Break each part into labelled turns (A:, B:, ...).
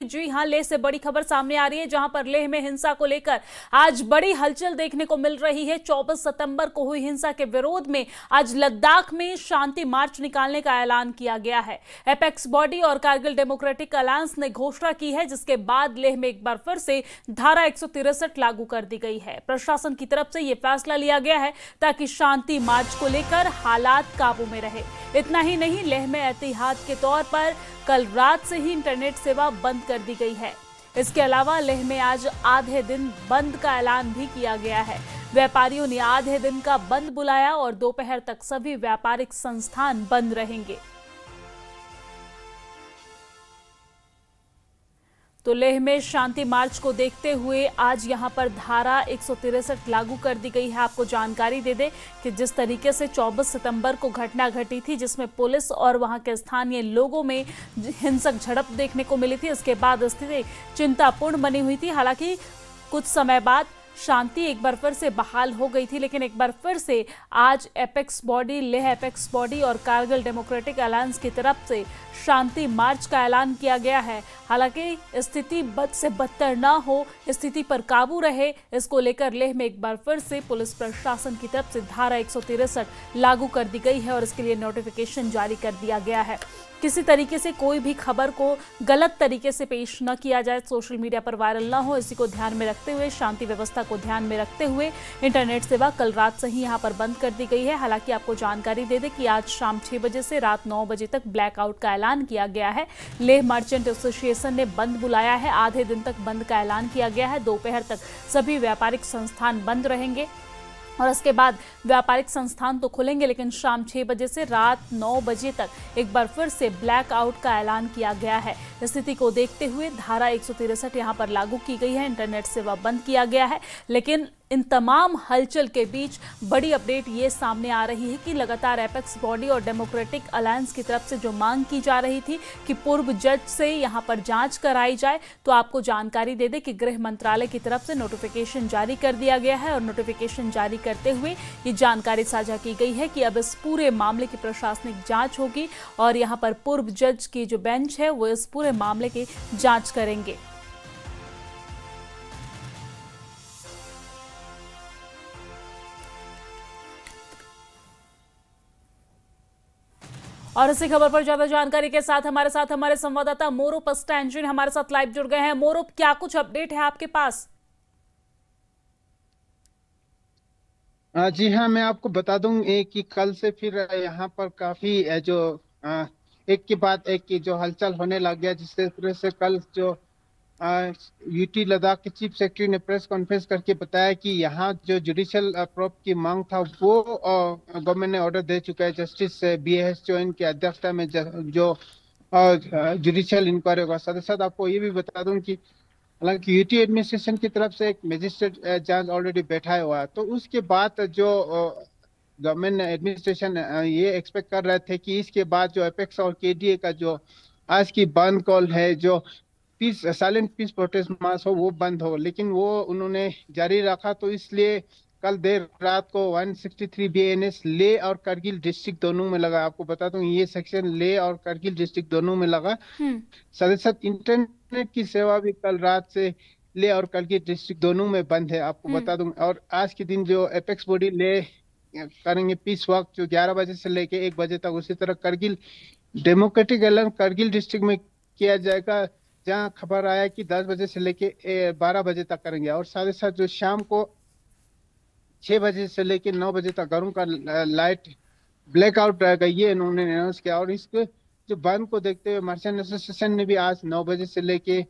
A: जी हां, लेह से बड़ी खबर सामने आ रही है, जहां पर लेह में हिंसा को लेकर आज बड़ी हलचल देखने को मिल रही है। 24 सितंबर को हुई हिंसा के विरोध में आज लद्दाख में शांति मार्च निकालने का ऐलान किया गया है। एपेक्स बॉडी और कारगिल डेमोक्रेटिक अलायंस ने घोषणा की है, जिसके बाद लेह में एक बार फिर से धारा 163 लागू कर दी गई है। प्रशासन की तरफ से यह फैसला लिया गया है ताकि शांति मार्च को लेकर हालात काबू में रहे। इतना ही नहीं, लेह में एहतियात के तौर पर कल रात से ही इंटरनेट सेवा बंद कर दी गई है। इसके अलावा लेह में आज आधे दिन बंद का ऐलान भी किया गया है। व्यापारियों ने आधे दिन का बंद बुलाया और दोपहर तक सभी व्यापारिक संस्थान बंद रहेंगे। तो लेह में शांति मार्च को देखते हुए आज यहां पर धारा 163 लागू कर दी गई है। आपको जानकारी दे दें कि जिस तरीके से 24 सितंबर को घटना घटी थी, जिसमें पुलिस और वहां के स्थानीय लोगों में हिंसक झड़प देखने को मिली थी, इसके बाद स्थिति चिंतापूर्ण बनी हुई थी। हालांकि कुछ समय बाद शांति एक बार फिर से बहाल हो गई थी, लेकिन एक बार फिर से आज apex body, Leh apex body और कारगिल डेमोक्रेटिक अलायंस की तरफ से शांति मार्च का ऐलान किया गया है। हालांकि स्थिति बद से बदतर ना हो, स्थिति पर काबू रहे, इसको लेकर लेह में एक बार फिर से पुलिस प्रशासन की तरफ से धारा 163 लागू कर दी गई है और इसके लिए नोटिफिकेशन जारी कर दिया गया है। किसी तरीके से कोई भी खबर को गलत तरीके से पेश न किया जाए, सोशल मीडिया पर वायरल ना हो, इसी को ध्यान में रखते हुए, शांति व्यवस्था को ध्यान में रखते हुए इंटरनेट सेवा कल रात से ही यहां पर बंद कर दी गई है। हालांकि आपको जानकारी दे दें कि आज शाम 6 बजे से रात 9 बजे तक ब्लैकआउट का ऐलान किया गया है। लेह मर्चेंट एसोसिएशन ने बंद बुलाया है, आधे दिन तक बंद का ऐलान किया गया है। दोपहर तक सभी व्यापारिक संस्थान बंद रहेंगे और इसके बाद व्यापारिक संस्थान तो खुलेंगे, लेकिन शाम 6 बजे से रात 9 बजे तक एक बार फिर से ब्लैक आउट का ऐलान किया गया है। स्थिति को देखते हुए धारा 163 यहां पर लागू की गई है, इंटरनेट सेवा बंद किया गया है। लेकिन इन तमाम हलचल के बीच बड़ी अपडेट ये सामने आ रही है कि लगातार एपेक्स बॉडी और डेमोक्रेटिक अलायंस की तरफ से जो मांग की जा रही थी कि पूर्व जज से यहां पर जांच कराई जाए, तो आपको जानकारी दे दें कि गृह मंत्रालय की तरफ से नोटिफिकेशन जारी कर दिया गया है और नोटिफिकेशन जारी करते हुए ये जानकारी साझा की गई है कि अब इस पूरे मामले की प्रशासनिक जांच होगी और यहां पर पूर्व जज की जो बेंच है वो इस पूरे मामले की जांच करेंगे। और इसी खबर पर ज्यादा जानकारी के साथ हमारे संवाददाता मोरूप स्टैंजिन हमारे साथ लाइव जुड़ गए हैं। मोरूप, क्या कुछ अपडेट है आपके पास?
B: जी हाँ, मैं आपको बता दूं कि कल से फिर यहाँ पर काफी एक के बाद एक की जो हलचल होने लग गया, जिससे तरह से कल जो यूटी लद्दाख के चीफ सेक्रेटरी ने प्रेस कॉन्फ्रेंस करके बताया कि यहाँ जो जुडिशियल प्रोब की मांग था वो गवर्नमेंट ने ऑर्डर दे चुका है। जस्टिस BAS चोइन की अध्यक्षता में जो जुडिशियल इंक्वायरी होगा। साथ ही साथ आपको ये भी बता दूं कि हालांकि यूटी एडमिनिस्ट्रेशन की तरफ से एक मजिस्ट्रेट जज ऑलरेडी बैठा हुआ है, तो उसके बाद जो गवर्नमेंट एडमिनिस्ट्रेशन ये एक्सपेक्ट कर रहे थे कि इसके बाद जो एपेक्स और KDA का जो आज की बंद कॉल है, जो पीस साइलेंट पीस प्रोटेस्ट मार्च हो, वो बंद हो, लेकिन वो उन्होंने जारी रखा। तो इसलिए कल देर रात को 163 BNS ले और करगिल डिस्ट्रिक्ट दोनों में लगा। आपको बता दूं ये सेक्शन ले और करगिल डिस्ट्रिक्ट दोनों में लगा। साथ ही साथ इंटरनेट की सेवा भी कल रात से ले और करगिल डिस्ट्रिक्ट दोनों में बंद है, आपको बता दूं। और आज के दिन जो एपेक्स बॉडी ले करेंगे पीस वॉक, जो 11 बजे से लेके 1 बजे तक, उसी तरह Kargil democratic alliance Kargil district में किया जाएगा, जहां खबर आया कि 10 बजे से लेके 12 बजे तक करेंगे। और साथ ही साथ जो शाम को 6 बजे से लेके 9 बजे तक घरों का लाइट ब्लैकआउट रहेगा, ये इन्होंने अनाउंस किया। और इसके जो बंद को देखते हुए मर्चेंट एसोसिएशन ने भी आज 9 बजे से लेके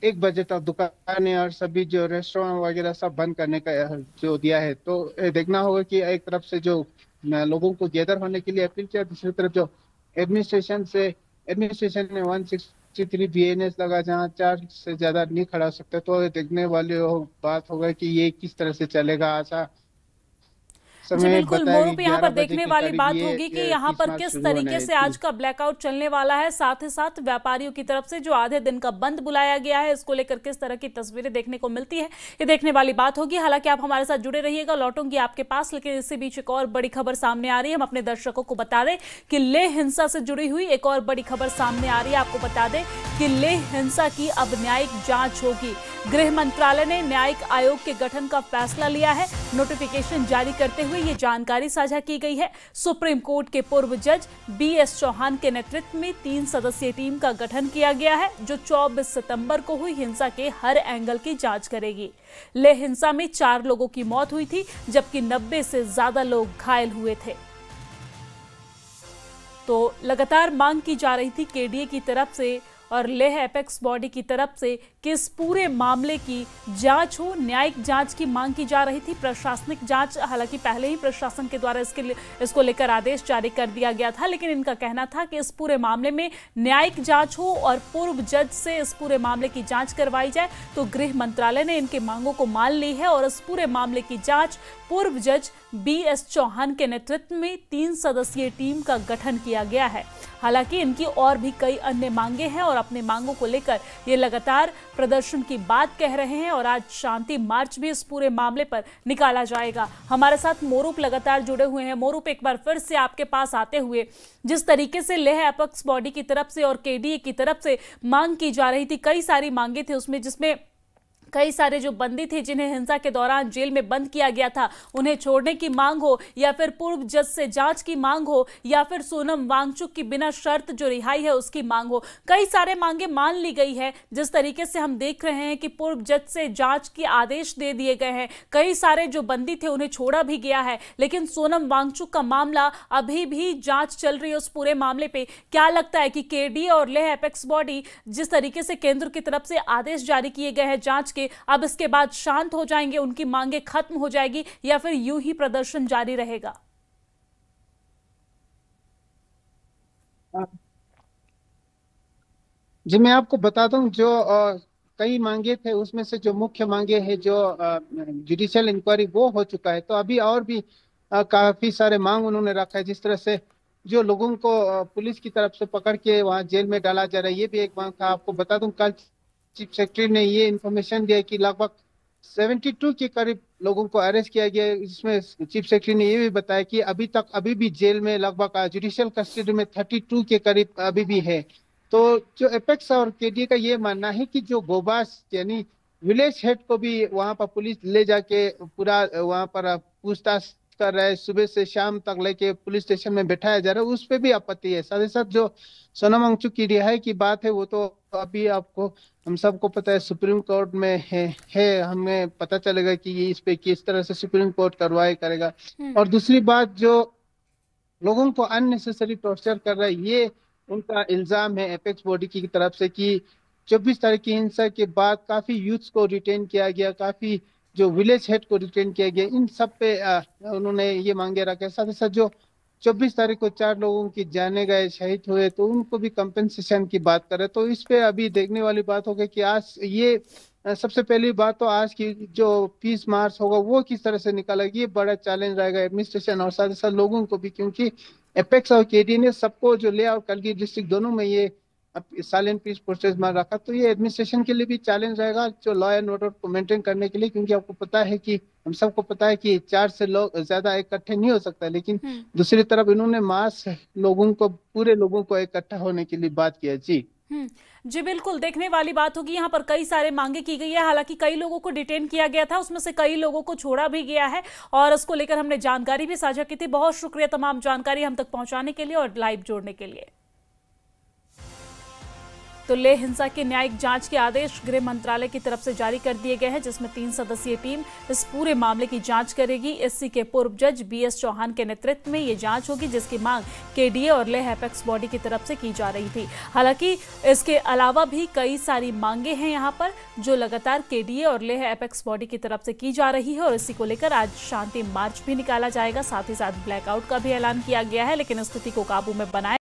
B: 1 बजे तक दुकानें और सभी जो रेस्टोरेंट वगैरह सब बंद करने का जो दिया है। तो देखना होगा कि एक तरफ से जो लोगों को गैदर होने के लिए अपील किया, दूसरी तरफ जो एडमिनिस्ट्रेशन ने 163 BNS लगा, जहाँ 4 से ज्यादा नहीं खड़ा हो सकते। तो देखने वाली बात होगा कि ये किस तरह से चलेगा।
A: जी
B: समय
A: बिल्कुल
B: बताया
A: मोरू
B: कि
A: पे यहाँ पर
B: 11 बजे
A: देखने
B: के
A: वाली
B: करीब
A: बात
B: ये
A: होगी कि यहाँ
B: 30
A: पर
B: मार्च
A: किस
B: शुरू होना
A: तरीके
B: है
A: से
B: जी।
A: आज का ब्लैकआउट चलने वाला है, साथ ही साथ व्यापारियों की तरफ से जो आधे दिन का बंद बुलाया गया है, इसको लेकर किस तरह की तस्वीरें देखने को मिलती है, ये देखने वाली बात होगी। हालांकि आप हमारे साथ जुड़े रहिएगा, लौटूंगी आपके पास, लेकिन इसी बीच एक और बड़ी खबर सामने आ रही है। हम अपने दर्शकों को बता दें कि लेह हिंसा से जुड़ी हुई एक और बड़ी खबर सामने आ रही है। आपको बता दें कि लेह हिंसा की अब न्यायिक जांच होगी। गृह मंत्रालय ने न्यायिक आयोग के गठन का फैसला लिया है। नोटिफिकेशन जारी करते हुए ये जानकारी साझा की गई है। सुप्रीम कोर्ट के पूर्व जज BS चौहान के नेतृत्व में 3 सदस्यीय टीम का गठन किया गया है, जो 24 सितंबर को हुई हिंसा के हर एंगल की जांच करेगी। लेह हिंसा में 4 लोगों की मौत हुई थी, जबकि 90 से ज्यादा लोग घायल हुए थे। तो लगातार मांग की जा रही थी KDA की तरफ से और लेह एपेक्स बॉडी की तरफ से कि इस पूरे मामले की जांच हो, न्यायिक जांच की मांग की जा रही थी। प्रशासनिक जांच, हालांकि पहले ही प्रशासन के द्वारा इसको लेकर आदेश जारी कर दिया गया था, लेकिन इनका कहना था कि इस पूरे मामले में न्यायिक जांच हो और पूर्व जज से इस पूरे मामले की जांच करवाई जाए। तो गृह मंत्रालय ने इनके मांगों को मान ली है और इस पूरे मामले की जांच पूर्व जज BS चौहान के नेतृत्व में 3 सदस्यीय टीम का गठन किया गया है। हालांकि इनकी और भी कई अन्य मांगे हैं और अपने मांगों को लेकर ये लगातार प्रदर्शन की बात कह रहे हैं और आज शांति मार्च भी इस पूरे मामले पर निकाला जाएगा। हमारे साथ मोरूप लगातार जुड़े हुए हैं। मोरूप, एक बार फिर से आपके पास आते हुए, जिस तरीके से लेह एपेक्स बॉडी की तरफ से और KDA की तरफ से मांग की जा रही थी, कई सारी मांगे थे उसमें, जिसमें कई सारे जो बंदी थे जिन्हें हिंसा के दौरान जेल में बंद किया गया था, उन्हें छोड़ने की मांग हो, या फिर पूर्व जज से जांच की मांग हो, या फिर सोनम वांगचुक की बिना शर्त जो रिहाई है उसकी मांग हो, कई सारे मांगे मान ली गई है। जिस तरीके से हम देख रहे हैं कि पूर्व जज से जांच के आदेश दे दिए गए हैं, कई सारे जो बंदी थे उन्हें छोड़ा भी गया है, लेकिन सोनम वांगचुक का मामला अभी भी जांच चल रही है उस पूरे मामले पे। क्या लगता है कि KDA और लेह एपेक्स बॉडी जिस तरीके से केंद्र की तरफ से आदेश जारी किए गए हैं जांच के, अब इसके बाद शांत हो जाएंगे, उनकी मांगे खत्म हो जाएगी, या फिर यूं ही प्रदर्शन जारी रहेगा?
B: जी मैं आपको बता दूं, जो कई मांगे थे उसमें से जो मुख्य मांगे हैं, जो जुडिशियल इंक्वायरी, वो हो चुका है। तो अभी और भी काफी सारे मांग उन्होंने रखा है। जिस तरह से जो लोगों को पुलिस की तरफ से पकड़ के वहां जेल में डाला जा रहा है, ये भी एक मांग था। आपको बता दूं, कल चीफ सेक्रेटरी ने ये इन्फॉर्मेशन दिया कि लगभग 72 के करीब लोगों को अरेस्ट किया गया है। इसमें चीफ सेक्रेटरी ने ये भी बताया कि अभी भी जेल में लगभग जुडिशियल कस्टडी में 32 के करीब अभी भी है। तो जो एपेक्स और KDA का ये मानना है कि जो गोबास यानी विलेज हेड को भी वहां पर पुलिस ले जाके पूरा वहां पर पूछताछ कर रहा है, सुबह से शाम तक लेके पुलिस स्टेशन में बैठाया जा रहा है, उस पे भी आपत्ति है। साथ ही साथ जो सोनम वांगचुक की रिहाई की बात है, वो तो अभी आपको हम सबको पता है सुप्रीम कोर्ट में है। हमें पता चलेगा कि ये इस पे किस तरह से सुप्रीम कोर्ट कार्रवाई करेगा। और दूसरी बात, जो लोगों को अननेसेसरी टॉर्चर कर रहा है, ये उनका इल्जाम है एपेक्स बॉडी की तरफ से कि 24 तारीख की हिंसा के बाद काफी यूथ्स को रिटेन किया गया, काफी जो विलेज हेड को रिटेन किया गया, इन सब पे उन्होंने ये मांगे रखे। साथ ही साथ जो 24 तारीख को 4 लोगों की जाने गए, शहीद हुए, तो उनको भी कंपेंसेशन की बात करें। तो इस पे अभी देखने वाली बात होगी कि आज ये सबसे पहली बात तो आज की जो 30 मार्च होगा वो किस तरह से निकालेगी, ये बड़ा चैलेंज रहेगा एडमिनिस्ट्रेशन और साथ ही साथ लोगों को भी, क्योंकि एपेक्स और KDA ने सबको जो ले और कलगी डिस्ट्रिक्ट दोनों में ये साइलेंट पीस प्रोसेस में रखा। तो ये एडमिनिस्ट्रेशन के लिए भी चैलेंज रहेगा, जो लॉ एंड ऑर्डर को मेंटेन करने के लिए, क्योंकि आपको पता है कि हम सबको पता है कि 4 से लोग ज्यादा इकट्ठे नहीं हो सकता, लेकिन दूसरी तरफ इन्होंने मास लोगों को, पूरे लोगों को इकट्ठा होने के लिए बात किया। जी
A: जी बिल्कुल, देखने वाली बात होगी। यहाँ पर कई सारे मांगे की गई है। हालांकि कई लोगों को डिटेन किया गया था, उसमें से कई लोगों को छोड़ा भी गया है और इसको लेकर हमने जानकारी भी साझा की थी। बहुत शुक्रिया तमाम जानकारी हम तक पहुंचाने के लिए और लाइव जोड़ने के लिए। तो लेह हिंसा के न्यायिक जांच के आदेश गृह मंत्रालय की तरफ से जारी कर दिए गए हैं, जिसमें 3 सदस्यीय टीम इस पूरे मामले की जांच करेगी। SC के पूर्व जज BS चौहान के नेतृत्व में ये जांच होगी, जिसकी मांग KDA और लेह एपेक्स बॉडी की तरफ से की जा रही थी। हालांकि इसके अलावा भी कई सारी मांगे हैं यहाँ पर, जो लगातार KDA और लेह एपेक्स बॉडी की तरफ से की जा रही है और इसी को लेकर आज शांति मार्च भी निकाला जाएगा। साथ ही साथ ब्लैकआउट का भी ऐलान किया गया है, लेकिन स्थिति को काबू में बनाए